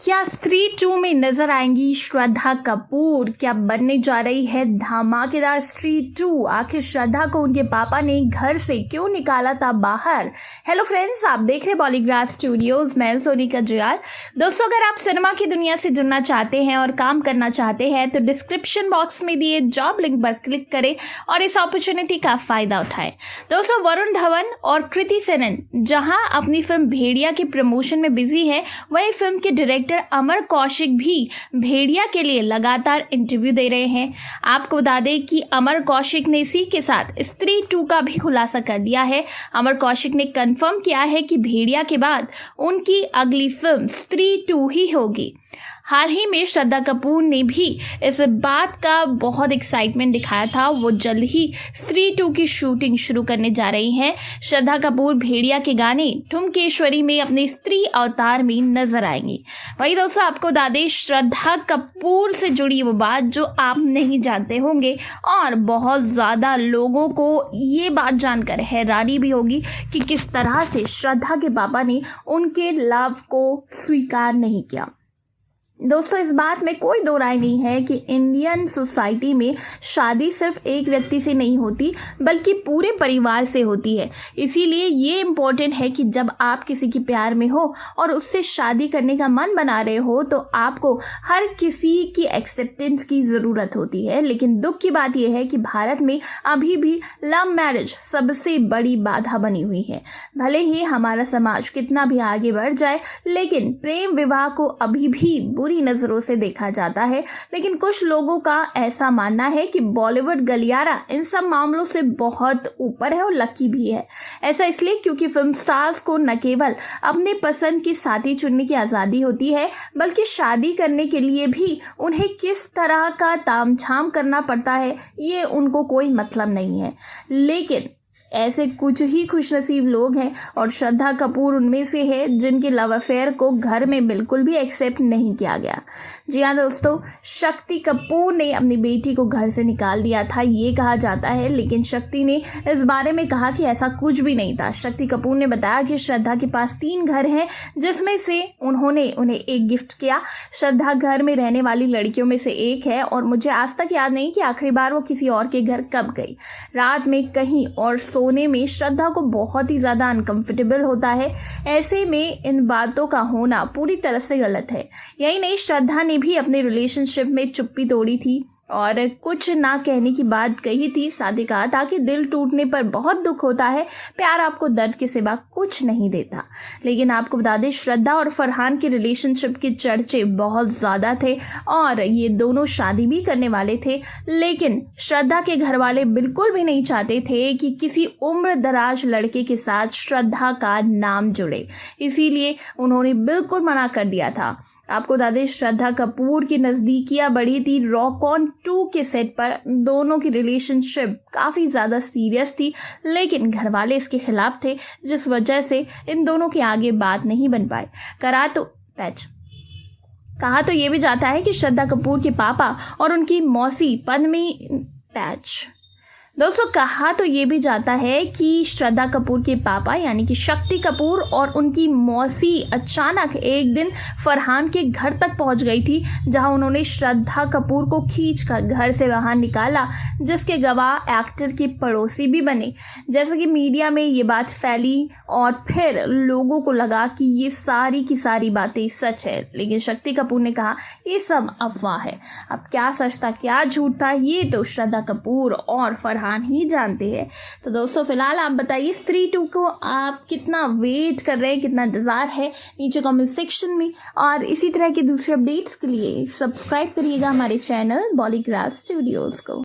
क्या स्त्री 2 में नजर आएंगी श्रद्धा कपूर? क्या बनने जा रही है धमाकेदार स्त्री 2? आखिर श्रद्धा को उनके पापा ने घर से क्यों निकाला था बाहर? हेलो फ्रेंड्स, आप देख रहे बॉलीग्राफ स्टूडियोज। मैं सोनिका जयाल। दोस्तों, अगर आप सिनेमा की दुनिया से जुड़ना चाहते हैं और काम करना चाहते हैं तो डिस्क्रिप्शन बॉक्स में दिए जॉब लिंक पर क्लिक करें और इस अपॉर्चुनिटी का फायदा उठाएं। दोस्तों, वरुण धवन और कृति सेनन जहां अपनी फिल्म भेड़िया के प्रमोशन में बिजी है, वहीं फिल्म के डायरेक्टर अमर कौशिक भी भेड़िया के लिए लगातार इंटरव्यू दे रहे हैं। आपको बता दें कि अमर कौशिक ने इसी के साथ स्त्री 2 का भी खुलासा कर दिया है। अमर कौशिक ने कंफर्म किया है कि भेड़िया के बाद उनकी अगली फिल्म स्त्री 2 ही होगी। हाल ही में श्रद्धा कपूर ने भी इस बात का बहुत एक्साइटमेंट दिखाया था। वो जल्द ही स्त्री 2 की शूटिंग शुरू करने जा रही हैं। श्रद्धा कपूर भेड़िया के गाने ठुमकेश्वरी में अपने स्त्री अवतार में नजर आएंगी। वही दोस्तों, आपको बता दें, श्रद्धा कपूर से जुड़ी वो बात जो आप नहीं जानते होंगे और बहुत ज़्यादा लोगों को ये बात जानकर हैरानी भी होगी कि किस तरह से श्रद्धा के पापा ने उनके लव को स्वीकार नहीं किया। दोस्तों, इस बात में कोई दो राय नहीं है कि इंडियन सोसाइटी में शादी सिर्फ एक व्यक्ति से नहीं होती बल्कि पूरे परिवार से होती है। इसीलिए ये इम्पोर्टेंट है कि जब आप किसी के प्यार में हो और उससे शादी करने का मन बना रहे हो तो आपको हर किसी की एक्सेप्टेंस की ज़रूरत होती है। लेकिन दुख की बात यह है कि भारत में अभी भी लव मैरिज सबसे बड़ी बाधा बनी हुई है। भले ही हमारा समाज कितना भी आगे बढ़ जाए, लेकिन प्रेम विवाह को अभी भी बुरी नजरों से देखा जाता है। लेकिन कुछ लोगों का ऐसा मानना है कि बॉलीवुड गलियारा इन सब मामलों से बहुत ऊपर है और लकी भी है। ऐसा इसलिए क्योंकि फिल्म स्टार्स को न केवल अपने पसंद की साथी चुनने की आज़ादी होती है, बल्कि शादी करने के लिए भी उन्हें किस तरह का तामझाम करना पड़ता है ये उनको कोई मतलब नहीं है। लेकिन ऐसे कुछ ही खुशनसीब लोग हैं और श्रद्धा कपूर उनमें से है जिनके लव अफेयर को घर में बिल्कुल भी एक्सेप्ट नहीं किया गया। जी हाँ दोस्तों, शक्ति कपूर ने अपनी बेटी को घर से निकाल दिया था ये कहा जाता है, लेकिन शक्ति ने इस बारे में कहा कि ऐसा कुछ भी नहीं था। शक्ति कपूर ने बताया कि श्रद्धा के पास 3 घर हैं जिसमें से उन्होंने उन्हें एक गिफ्ट किया। श्रद्धा घर में रहने वाली लड़कियों में से एक है और मुझे आज तक याद नहीं कि आखिरी बार वो किसी और के घर कब गई। रात में कहीं और सोने में श्रद्धा को बहुत ही ज़्यादा अनकंफर्टेबल होता है। ऐसे में इन बातों का होना पूरी तरह से गलत है। यही नहीं, श्रद्धा ने भी अपने रिलेशनशिप में चुप्पी तोड़ी थी और कुछ ना कहने की बात कही थी। साथ ही कहा था कि दिल टूटने पर बहुत दुख होता है, प्यार आपको दर्द के सिवा कुछ नहीं देता। लेकिन आपको बता दें, श्रद्धा और फरहान के रिलेशनशिप के चर्चे बहुत ज़्यादा थे और ये दोनों शादी भी करने वाले थे। लेकिन श्रद्धा के घर वाले बिल्कुल भी नहीं चाहते थे कि किसी उम्र दराज लड़के के साथ श्रद्धा का नाम जुड़े, इसीलिए उन्होंने बिल्कुल मना कर दिया था। आपको बता दें, श्रद्धा कपूर की नज़दीकियाँ बढ़ी थी रॉक ऑन 2 के सेट पर। दोनों की रिलेशनशिप काफ़ी ज़्यादा सीरियस थी, लेकिन घर वाले इसके खिलाफ थे, जिस वजह से इन दोनों के आगे बात नहीं बन पाई। कहा तो ये भी जाता है कि श्रद्धा कपूर के पापा और उनकी मौसी दोस्तों, कहा तो ये भी जाता है कि श्रद्धा कपूर के पापा यानी कि शक्ति कपूर और उनकी मौसी अचानक एक दिन फरहान के घर तक पहुंच गई थी, जहां उन्होंने श्रद्धा कपूर को खींचकर घर से बाहर निकाला, जिसके गवाह एक्टर के पड़ोसी भी बने। जैसे कि मीडिया में ये बात फैली और फिर लोगों को लगा कि ये सारी की सारी बातें सच है। लेकिन शक्ति कपूर ने कहा ये सब अफवाह है। अब क्या सच था क्या झूठ था ये तो श्रद्धा कपूर और फरहान ही जानते हैं। तो दोस्तों, फिलहाल आप बताइए स्त्री 2 को आप कितना वेट कर रहे हैं, कितना इंतजार है, नीचे कमेंट सेक्शन में। और इसी तरह के दूसरे अपडेट्स के लिए सब्सक्राइब करिएगा हमारे चैनल बॉलीग्राफ स्टूडियोज को।